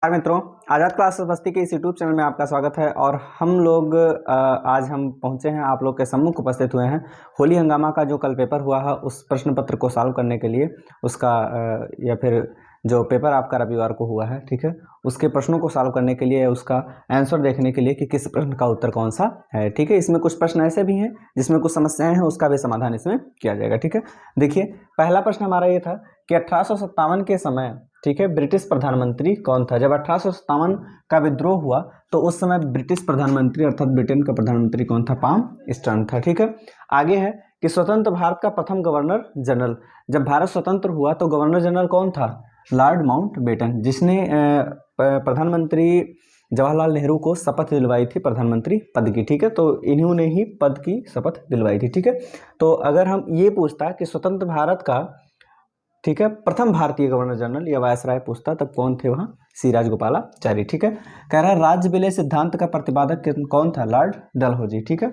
नमस्कार मित्रों, आज़ाद क्लासेस बस्ती के इस यूट्यूब चैनल में आपका स्वागत है। और हम लोग आज हम पहुंचे हैं, आप लोग के सम्मुख उपस्थित हुए हैं होली हंगामा का जो कल पेपर हुआ है उस प्रश्न पत्र को सॉल्व करने के लिए, उसका या फिर जो पेपर आपका रविवार को हुआ है, ठीक है, उसके प्रश्नों को सॉल्व करने के लिए, उसका आंसर देखने के लिए कि किस प्रश्न का उत्तर कौन सा है। ठीक है, इसमें कुछ प्रश्न ऐसे भी हैं जिसमें कुछ समस्याएं हैं, उसका भी समाधान इसमें किया जाएगा। ठीक है, देखिए पहला प्रश्न हमारा ये था कि 1857 के समय, ठीक है, ब्रिटिश प्रधानमंत्री कौन था। जब 1857 का विद्रोह हुआ तो उस समय ब्रिटिश प्रधानमंत्री अर्थात ब्रिटेन का प्रधानमंत्री कौन था, पाम स्टर्न था। ठीक है, आगे है कि स्वतंत्र भारत का प्रथम गवर्नर जनरल, जब भारत स्वतंत्र हुआ तो गवर्नर जनरल कौन था, लॉर्ड माउंटबेटन, जिसने प्रधानमंत्री जवाहरलाल नेहरू को शपथ दिलवाई थी प्रधानमंत्री पद की। ठीक है, तो इन्होंने ही पद की शपथ दिलवाई थी। ठीक है, तो अगर हम ये पूछता कि स्वतंत्र भारत का, ठीक है, प्रथम भारतीय गवर्नर जनरल या वायसराय पूछता तब कौन थे वहाँ, सी राजगोपालाचारी। ठीक है, कह रहा है राज्य विलय सिद्धांत का प्रतिपादक कौन था, लॉर्ड डलहौजी। ठीक है,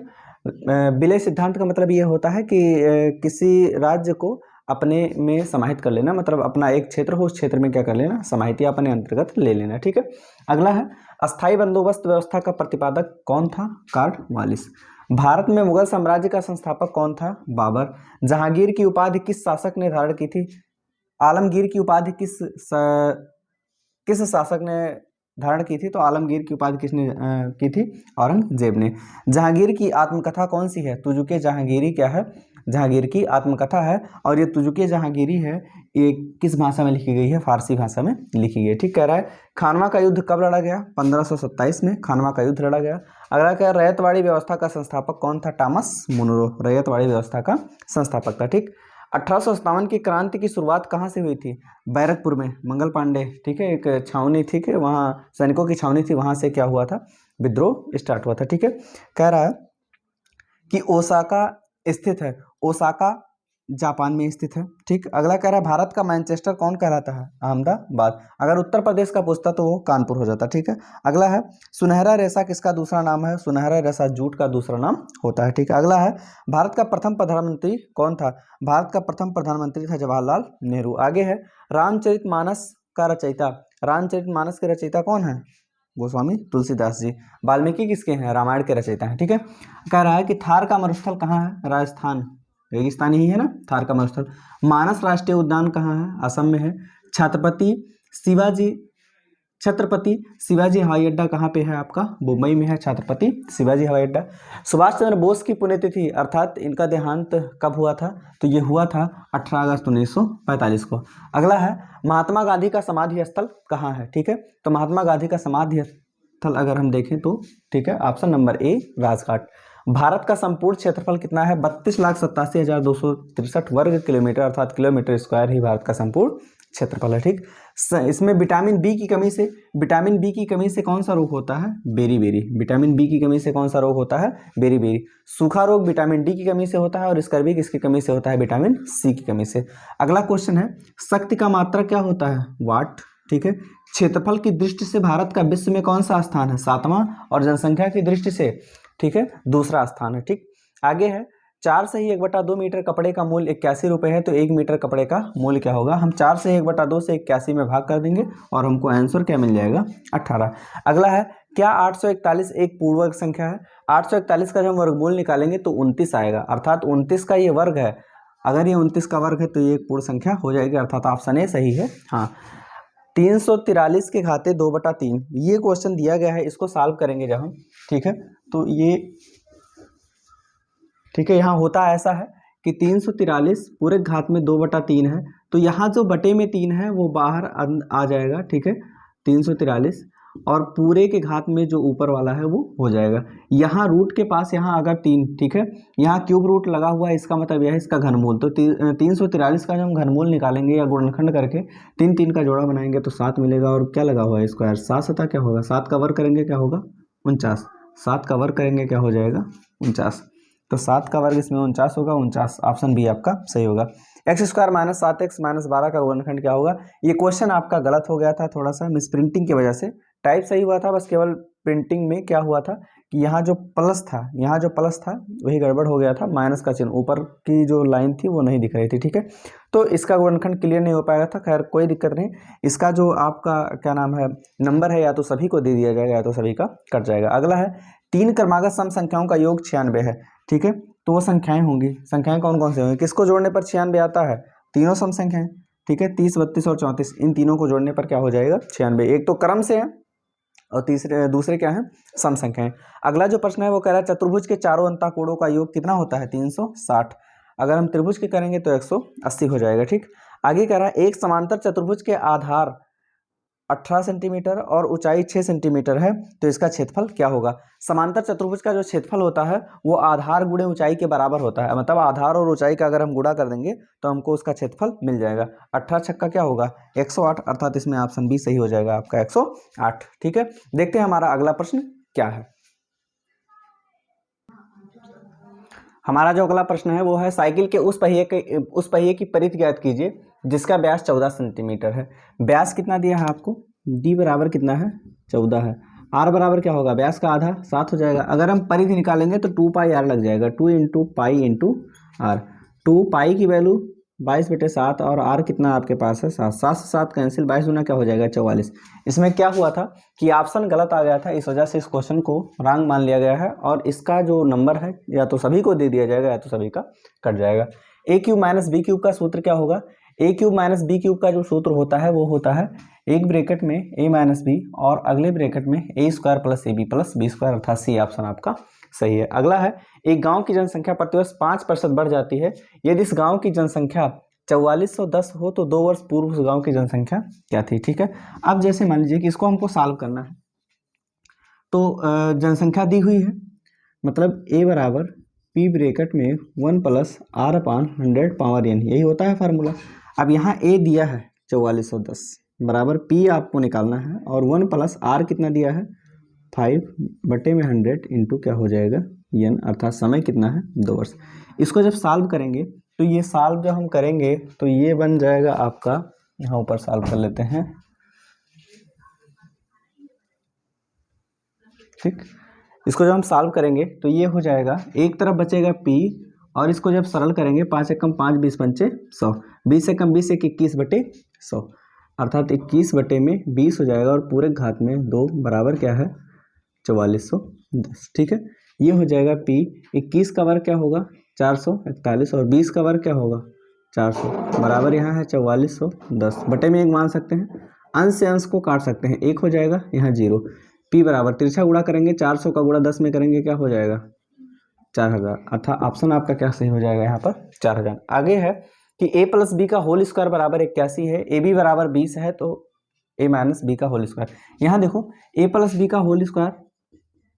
विलय सिद्धांत का मतलब ये होता है कि किसी राज्य को अपने में समाहित कर लेना, मतलब अपना एक क्षेत्र हो उस क्षेत्र में क्या कर लेना, समाहित या अपने अंतर्गत ले लेना। ठीक है, अगला है अस्थाई बंदोबस्त व्यवस्था का प्रतिपादक कौन था, कॉर्नवालिस। भारत में मुगल साम्राज्य का संस्थापक कौन था, बाबर। जहांगीर की उपाधि किस शासक ने धारण की थी, आलमगीर की उपाधि किस शासक ने धारण की थी, तो आलमगीर की उपाधि किसने की थी, औरंगजेब ने। जहांगीर की आत्मकथा कौन सी है, तुजुके जहांगीरी क्या है, जहांगीर की आत्मकथा है। और ये तुजुके जहांगीरी है, ये किस भाषा में लिखी गई है, फारसी भाषा में लिखी गई है। ठीक, कह रहा है खानवा का युद्ध कब लड़ा गया, 1527 में खानवा का युद्ध लड़ा गया। अगला क्या, रैयतवाड़ी व्यवस्था का संस्थापक कौन था, टॉमस मुनरो, रैयतवाड़ी व्यवस्था का संस्थापक था। ठीक, 1857 की क्रांति की शुरुआत कहाँ से हुई थी, बैरकपुर में, मंगल पांडे, ठीक है, एक छावनी थी कि वहाँ सैनिकों की छावनी थी, वहाँ से क्या हुआ था, विद्रोह स्टार्ट हुआ था। ठीक है, कह रहा है कि ओसाका स्थित है, ओसाका जापान में स्थित है। ठीक, अगला कह रहा है भारत का मैनचेस्टर कौन कहलाता है, अहमदाबाद। अगर उत्तर प्रदेश का पूछता तो वो कानपुर हो जाता। ठीक है, अगला है सुनहरा रेशा किसका दूसरा नाम है, सुनहरा रेशा जूट का दूसरा नाम होता है। ठीक है, अगला है भारत का प्रथम प्रधानमंत्री कौन था, भारत का प्रथम प्रधानमंत्री था जवाहरलाल नेहरू। आगे है रामचरितमानस का रचयिता, रामचरितमानस के रचयिता कौन है, गोस्वामी तुलसीदास जी। वाल्मीकि किसके हैं, रामायण के रचयिता हैं। ठीक है, कह रहा है कि थार का मरुस्थल कहाँ है, राजस्थान, रेगिस्तान ही है ना थार का मरुस्थल। मानस राष्ट्रीय उद्यान कहाँ है, असम में है। छत्रपति शिवाजी हवाई अड्डा कहाँ पे है आपका, मुंबई में है छत्रपति शिवाजी हवाई अड्डा। सुभाष चंद्र बोस की पुण्यतिथि अर्थात इनका देहांत कब हुआ था, तो ये हुआ था 18 अगस्त 1945 को। अगला है महात्मा गांधी का समाधि स्थल कहाँ है। ठीक है, तो महात्मा गांधी का समाधि स्थल अगर हम देखें तो, ठीक है, option number A Rajghat. Bharat का संपूर्ण क्षेत्रफल कितना है, 32,87,263 वर्ग किलोमीटर अर्थात किलोमीटर स्क्वायर ही भारत का संपूर्ण क्षेत्रफल है। ठीक, इसमें विटामिन बी की कमी से कौन सा रोग होता है, बेरी, विटामिन बी की कमी से कौन सा रोग होता है, बेरी। सूखा रोग विटामिन डी की कमी से होता है और स्कर्वी किसकी कमी से होता है, विटामिन सी की कमी से। अगला क्वेश्चन है शक्ति का मात्रा क्या होता है, वाट। ठीक है, क्षेत्रफल की दृष्टि से भारत का विश्व में कौन सा स्थान है, 7वां, और जनसंख्या की दृष्टि से, ठीक है, दूसरा स्थान है। ठीक, आगे है 4 से ही 1/2 मीटर कपड़े का मूल्य 81 रुपये है, तो 1 मीटर कपड़े का मूल्य क्या होगा, हम 4 से 1/2 से 81 में भाग कर देंगे और हमको आंसर क्या मिल जाएगा, 18। अगला है क्या 841 एक पूर्ण वर्ग संख्या है, 841 का जब हम वर्गमूल निकालेंगे तो 29 आएगा, अर्थात 29 का ये वर्ग है। अगर ये 29 का वर्ग है तो ये एक पूर्ण संख्या हो जाएगी, अर्थात ऑप्शन ए सही है। हाँ, 343 के घाते 2/3 ये क्वेश्चन दिया गया है, इसको सॉल्व करेंगे जब हम, ठीक है, तो ये, ठीक है, यहाँ होता ऐसा है कि 343 पूरे घात में 2/3 है, तो यहाँ जो बटे में 3 है वो बाहर आ जाएगा। ठीक है, 343 और पूरे के घात में जो ऊपर वाला है वो हो जाएगा। यहाँ रूट के पास यहाँ अगर 3, ठीक है, यहाँ क्यूब रूट लगा हुआ है, इसका मतलब यह है इसका घनमूल, तो 343 का जब हम घनमूल निकालेंगे या गुणनखंड करके 3 का जोड़ा बनाएंगे तो 7 मिलेगा, और क्या लगा हुआ है स्क्वायर, 7 सतह क्या होगा, 7 का वर्ग करेंगे क्या होगा, 49, 7 का वर्ग करेंगे क्या हो जाएगा, 49, तो 7 का वर्ग इसमें 49 होगा, 49, ऑप्शन बी आपका सही होगा। x² - 7x - 12 का गुणनखंड क्या होगा, ये क्वेश्चन आपका गलत हो गया था, थोड़ा सा मिसप्रिंटिंग की वजह से, टाइप सही हुआ था, बस केवल प्रिंटिंग में क्या हुआ था कि यहाँ जो प्लस था वही गड़बड़ हो गया था, माइनस का चिन्ह ऊपर की जो लाइन थी वो नहीं दिख रही थी, ठीक है। तो इसका गुणनखंड क्लियर नहीं हो पाएगा था, खैर कोई दिक्कत नहीं। इसका जो आपका क्या नाम है नंबर है, या तो सभी को दे दिया जाएगा या तो सभी का कट जाएगा। अगला है 3 क्रमागत सम संख्याओं का योग 96 है, ठीक है। तो वो संख्याएं होंगी, संख्याएं कौन कौन सी होंगी, किसको जोड़ने पर 96 आता है, तीनों सम संख्याएं, ठीक है। 30, 32 और 34 इन तीनों को जोड़ने पर क्या हो जाएगा 96। एक तो क्रम से है और दूसरे क्या है सम संख्याएं। अगला जो प्रश्न है वो कह रहा है चतुर्भुज के चारों अंतःकोणों का योग कितना होता है 360। अगर हम त्रिभुज के करेंगे तो 180 हो जाएगा, ठीक। आगे कह रहा है एक समांतर चतुर्भुज के आधार 18 सेंटीमीटर और ऊंचाई 6 सेंटीमीटर है, तो इसका क्षेत्रफल क्या होगा। समांतर चतुर्भुज का जो क्षेत्रफल होता है वो आधार गुणे ऊंचाई के बराबर होता है, मतलब आधार और ऊंचाई का अगर हम गुणा कर देंगे तो हमको उसका क्षेत्रफल मिल जाएगा। 18 छक्का क्या होगा 108, अर्थात इसमें ऑप्शन बी सही हो जाएगा आपका 108, ठीक है। देखते हैं हमारा अगला प्रश्न क्या है। हमारा जो अगला प्रश्न है वो है साइकिल के उस पहिए की परिधि ज्ञात कीजिए जिसका व्यास 14 सेंटीमीटर है। व्यास कितना दिया है आपको, डी बराबर कितना है 14 है, आर बराबर क्या होगा व्यास का आधा 7 हो जाएगा। अगर हम परिधि निकालेंगे तो 2 पाई आर लग जाएगा, 2 इंटू पाई इंटू आर। 2 पाई की वैल्यू 22/7 और आर कितना आपके पास है 7, 7 से 7 कैंसिल, 22 गुना क्या हो जाएगा 44। इसमें क्या हुआ था कि ऑप्शन गलत आ गया था, इस वजह से इस क्वेश्चन को रॉन्ग मान लिया गया है और इसका जो नंबर है या तो सभी को दे दिया जाएगा या तो सभी का कट जाएगा। ए क्यूब माइनस बी क्यूब का सूत्र क्या होगा, ए क्यूब माइनस बी क्यूब का जो सूत्र होता है वो होता है एक ब्रैकेट में ए माइनस बी और अगले ब्रैकेट में A square plus A B plus B square, अर्थात सी ऑप्शन आपका सही है। अगला है एक गांव की जनसंख्या प्रतिवर्ष 5% बढ़ जाती है, यदि इस गांव की जनसंख्या 4410 हो तो 2 वर्ष पूर्व उस गांव की जनसंख्या क्या थी, ठीक है। अब जैसे मान लीजिए कि इसको हमको सॉल्व करना है, तो जनसंख्या दी हुई है, मतलब ए बराबर पी ब्रैकेट में 1 plus r upon 100 power n, यही होता है फार्मूला। अब यहाँ ए दिया है 4410 बराबर पी आपको निकालना है और 1 प्लस आर कितना दिया है 5/100 इंटू क्या हो जाएगा एन, अर्थात समय कितना है 2 वर्ष। इसको जब सॉल्व करेंगे तो ये सॉल्व जब हम करेंगे तो ये बन जाएगा आपका, यहाँ ऊपर सॉल्व कर लेते हैं, ठीक। इसको जब हम सॉल्व करेंगे तो ये हो जाएगा, एक तरफ बचेगा p और इसको जब सरल करेंगे 5 एकम 5 20 पंचे 100, 20 एकम 20 एक 21/100, अर्थात 21 में 20 हो जाएगा और पूरे घात में 2 बराबर क्या है 4410, ठीक है। ये हो जाएगा p, 21 का वर्ग क्या होगा 441 और 20 का वर्ग क्या होगा 400 बराबर यहाँ है 4410 बटे में 1 मान सकते हैं, अंश से अंश को काट सकते हैं, 1 हो जाएगा यहाँ 0। p बराबर तिरछा गुणा करेंगे 400 का गुणा 10 में करेंगे क्या हो जाएगा 4000, अर्थात ऑप्शन आपका क्या सही हो जाएगा यहाँ पर 4000। आगे है कि a प्लस बी का होल स्क्वायर बराबर 81 है, ए बी बराबर 20 है तो a माइनस बी का होल स्क्वायर। यहाँ देखो a प्लस बी का होल स्क्वायर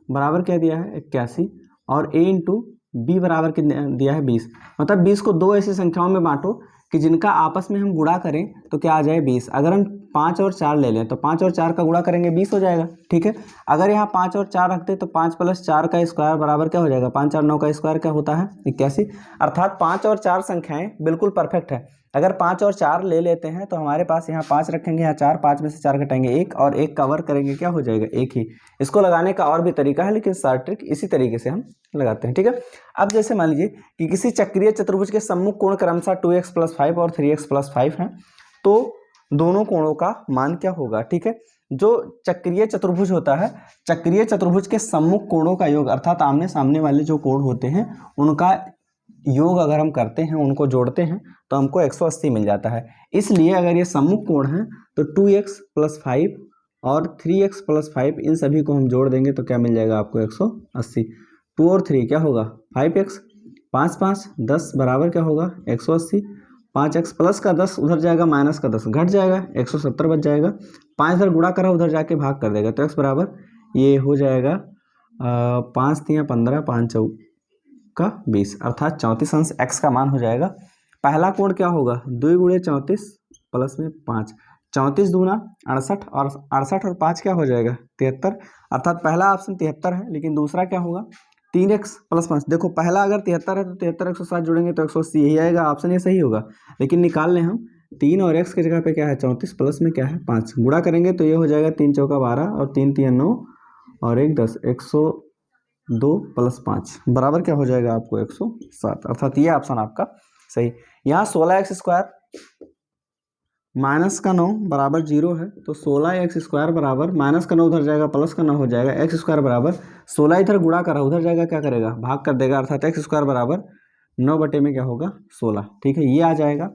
बराबर क्या दिया है 81 और a इंटू बी बराबर कितना दिया है 20, मतलब 20 को 2 ऐसी संख्याओं में बांटो कि जिनका आपस में हम गुणा करें तो क्या आ जाए 20। अगर हम 5 और 4 ले लें तो 5 और 4 का गुणा करेंगे 20 हो जाएगा, ठीक है। अगर यहाँ 5 और 4 रखते तो 5 प्लस 4 का स्क्वायर बराबर क्या हो जाएगा 5 4 9 का स्क्वायर क्या होता है 81, अर्थात 5 और 4 संख्याएं बिल्कुल परफेक्ट है। अगर 5 और 4 ले लेते हैं तो हमारे पास यहाँ 5 रखेंगे, यहाँ 4, 5 में से 4 घटाएंगे 1 और 1 का वर्ग करेंगे क्या हो जाएगा 1 ही। इसको लगाने का और भी तरीका है लेकिन शॉर्ट ट्रिक इसी तरीके से हम लगाते हैं, ठीक है। अब जैसे मान लीजिए कि किसी चक्रीय चतुर्भुज के सम्मुख कोण क्रमशः 2x + 5 और 3x + 5 हैं, तो दोनों कोणों का मान क्या होगा, ठीक है। जो चक्रीय चतुर्भुज होता है, चक्रीय चतुर्भुज के सम्मुख कोणों का योग, अर्थात आमने सामने वाले जो कोण होते हैं उनका योग अगर हम करते हैं, उनको जोड़ते हैं तो हमको 180 मिल जाता है। इसलिए अगर ये सम्मुख कोण है तो 2x + 5 और 3x + 5 इन सभी को हम जोड़ देंगे तो क्या मिल जाएगा आपको 180। 2 और 3 क्या होगा 5x, 5 5 10 बराबर क्या होगा 180, 5x प्लस का 10 उधर जाएगा माइनस का 10 घट जाएगा 170 बच जाएगा, 5 इधर गुणा करा उधर जाके भाग कर देगा तो x बराबर ये हो जाएगा 5 3 15 5 4 का 20, अर्थात 34 अंश x का मान हो जाएगा। पहला कोण क्या होगा 2 × 34 प्लस में 5, 34 दूना 68 और 68 और 5 क्या हो जाएगा 73, अर्थात पहला ऑप्शन 73 है लेकिन दूसरा क्या होगा 3x + 5। देखो पहला अगर 73 है तो 73 107 जोड़ेंगे तो 180 यही आएगा, ऑप्शन ये सही होगा। लेकिन निकाल लें हम 3 और x की जगह पे क्या है 34 प्लस में क्या है 5 गुणा करेंगे तो ये हो जाएगा 3 × 4 = 12 और 3 × 3 = 9 और 1 10, 102 + 5 बराबर क्या हो जाएगा आपको 107, अर्थात ये ऑप्शन आपका सही। यहाँ 16x² -9 बराबर 0 है, तो 16x² बराबर -9 उधर जाएगा, +9 हो जाएगा, x² बराबर 16 इधर गुणा करा उधर जाएगा, क्या करेगा भाग कर देगा, अर्थात x² बराबर 9 बटे में क्या होगा 16। ठीक है, ये आ जाएगा।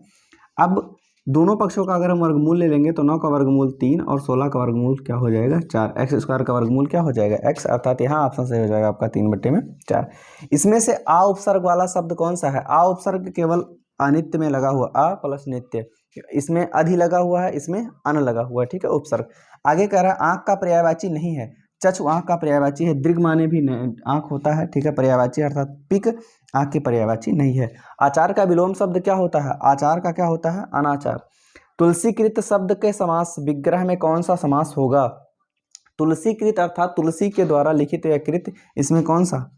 अब दोनों पक्षों का अगर हम वर्गमूल ले लेंगे तो 9 का वर्गमूल 3 और 16 का वर्गमूल क्या हो जाएगा 4, x² का वर्गमूल क्या हो जाएगा x, अर्थात यहाँ ऑप्शन सही हो जाएगा आपका 3 बटे में 4। इसमें से आ उपसर्ग वाला शब्द कौन सा है? आ उपसर्ग केवल अनित्य में लगा हुआ, आ प्लस नित्य, इसमें अधि लगा हुआ है, इसमें अन लगा हुआ है। ठीक है, उपसर्ग। आगे कह रहा है आंख का पर्यायवाची नहीं है, चक्षु आंख का पर्यायवाची है, दीर्घ माने भी आंख होता है। ठीक है, पर्यायवाची अर्थात पिक आंख की पर्यायवाची नहीं है। आचार का विलोम शब्द क्या होता है? आचार का क्या होता है? अनाचार। तुलसीकृत शब्द के समास विग्रह में कौन सा समास होगा? तुलसीकृत अर्थात तुलसी के द्वारा लिखित या कृत, इसमें कौन सा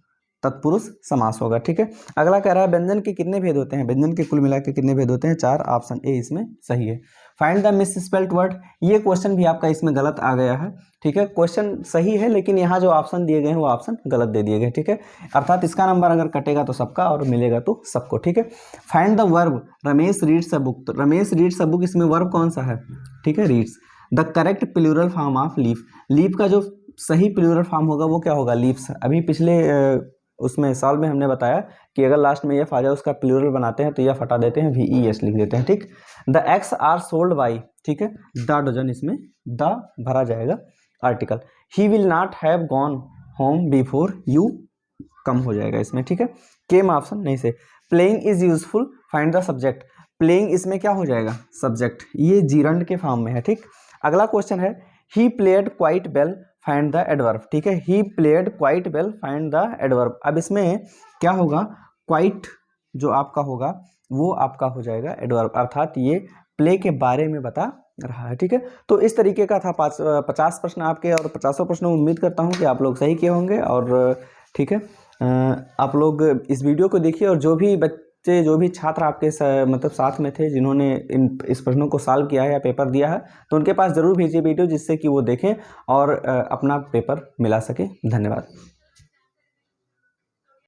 तत्पुरुष समास होगा। ठीक है, अगला कह रहा है व्यंजन के कितने भेद होते हैं? व्यंजन के कुल मिला के कितने भेद होते हैं? 4, ऑप्शन ए इसमें सही है। फाइंड द मिसस्पेल्ड वर्ड, ये क्वेश्चन भी आपका इसमें गलत आ गया है। ठीक है, क्वेश्चन सही है लेकिन यहाँ जो ऑप्शन दिए गए हैं वो ऑप्शन गलत दे दिए गए। ठीक है, अर्थात इसका नंबर अगर कटेगा तो सबका और मिलेगा तो सबको। ठीक है, find the verb Ramesh reads a book, तो रमेश रीड्स अ बुक इसमें वर्ब कौन सा है? ठीक है, reads. The correct plural form of leaf, leaf का जो सही प्लूरल फॉर्म होगा वो क्या होगा? लीव्स। अभी पिछले उसमें साल में हमने बताया कि अगर लास्ट में यह आ जाए उसका प्लूरल बनाते हैं तो यह हटा देते हैं, VES लिख देते हैं। ठीक, the eggs are sold by, ठीक है, द डजन, इसमें द भरा जाएगा article. He will not have gone home before you come हो जाएगा इसमें। ठीक है, केम ऑप्शन नहीं से। Playing is useful, find the subject, playing इसमें क्या हो जाएगा? सब्जेक्ट, ये जीरंड के फॉर्म में है। ठीक, अगला क्वेश्चन है he played quite well, find the adverb. ठीक है, he played quite well, find the adverb. अब इसमें क्या होगा? क्वाइट जो आपका होगा वो आपका हो जाएगा एडवर्ब, अर्थात ये प्ले के बारे में बता रहा है। ठीक है, तो इस तरीके का था 50 प्रश्न आपके, और 50 प्रश्न उम्मीद करता हूँ कि आप लोग सही किए होंगे। और ठीक है, आप लोग इस वीडियो को देखिए, और जो भी बच्चे, जो भी छात्र आपके मतलब साथ में थे जिन्होंने इस प्रश्नों को सॉल्व किया है या पेपर दिया है, तो उनके पास ज़रूर भेजिए वीडियो, जिससे कि वो देखें और अपना पेपर मिला सके। धन्यवाद।